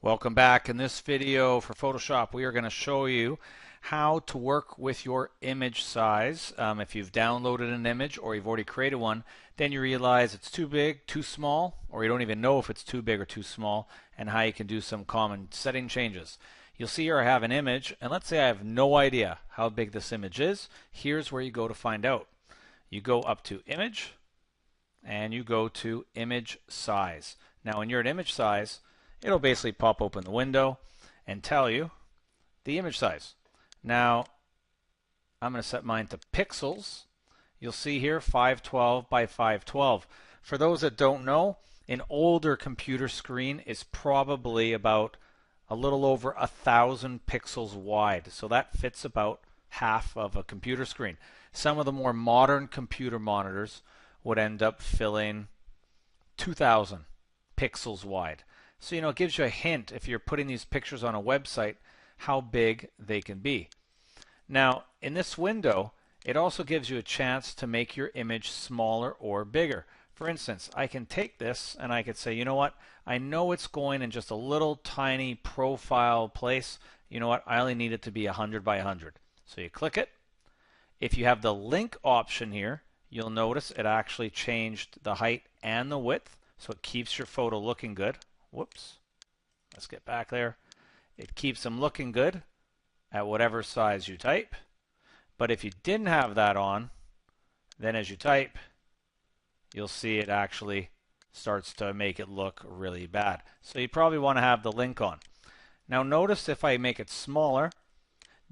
Welcome back. In this video for Photoshop, we are going to show you how to work with your image size. If you've downloaded an image or you've already created one, then you realize it's too big, too small, or you don't even know if it's too big or too small, and how you can do some common setting changes. You'll see here I have an image, and let's say I have no idea how big this image is. Here's where you go to find out. You go up to Image, and you go to Image Size. Now when you're at Image Size, it'll basically pop open the window and tell you the image size. Now, I'm going to set mine to pixels. You'll see here 512 by 512. For those that don't know, an older computer screen is probably about a little over 1,000 pixels wide. So that fits about half of a computer screen. Some of the more modern computer monitors would end up filling 2,000 pixels wide. So, it gives you a hint if you're putting these pictures on a website how big they can be. Now, in this window, it also gives you a chance to make your image smaller or bigger. For instance, I can take this and I could say, you know what, I know it's going in just a little tiny profile place. You know what, I only need it to be 100 by 100. So you click it. If you have the link option here, you'll notice it actually changed the height and the width, so it keeps your photo looking good. Whoops. Let's get back there. It keeps them looking good at whatever size you type. But if you didn't have that on, then as you type, you'll see it actually starts to make it look really bad. So you probably want to have the link on. Now notice if I make it smaller,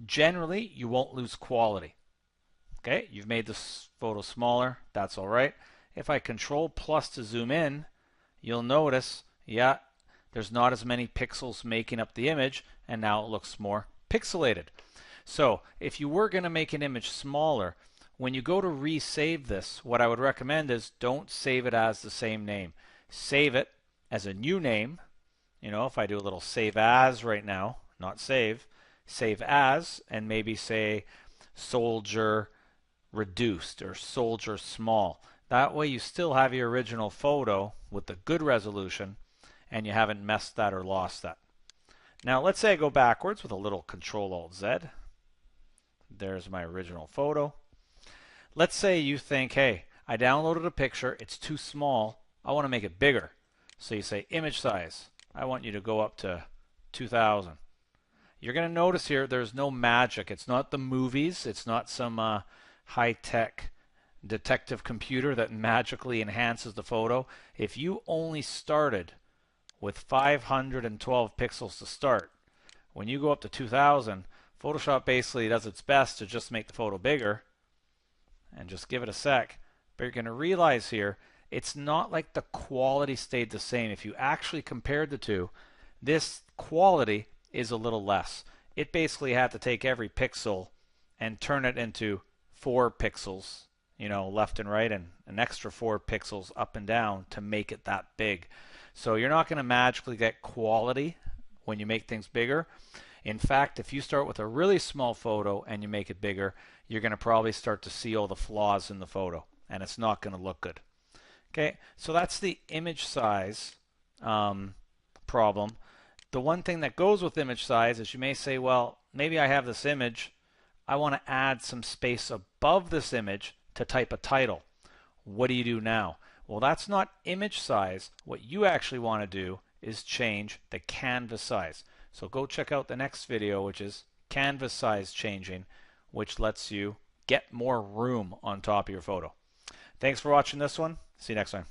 generally you won't lose quality. Okay, you've made this photo smaller, that's all right. If I Control plus to zoom in, you'll notice, yeah, there's not as many pixels making up the image, and now it looks more pixelated. So if you were going to make an image smaller, when you go to resave this, what I would recommend is don't save it as the same name. Save it as a new name. If I do a little save as right now, not save as, and maybe say soldier reduced or soldier small. That way you still have your original photo with the good resolution, and you haven't messed that or lost that. Now let's say I go backwards with a little Control-Alt-Z. There's my original photo. Let's say you think, hey, I downloaded a picture, it's too small, I want to make it bigger. So you say image size. I want you to go up to 2,000. You're going to notice here there's no magic. It's not the movies. It's not some high-tech detective computer that magically enhances the photo. If you only started with 512 pixels to start, when you go up to 2000, Photoshop basically does its best to just make the photo bigger, and just give it a sec. But you're going to realize here it's not like the quality stayed the same. If you actually compared the two, this quality is a little less. It basically had to take every pixel and turn it into 4 pixels, left and right, and an extra 4 pixels up and down to make it that big. So you're not going to magically get quality when you make things bigger. In fact, if you start with a really small photo and you make it bigger, you're going to probably start to see all the flaws in the photo, and it's not going to look good. Okay, so that's the image size problem. The one thing that goes with image size is you may say, well, maybe I have this image, I want to add some space above this image to type a title. What do you do now? Well, that's not image size. What you actually want to do is change the canvas size. So go check out the next video, which is canvas size changing, which lets you get more room on top of your photo. Thanks for watching this one. See you next time.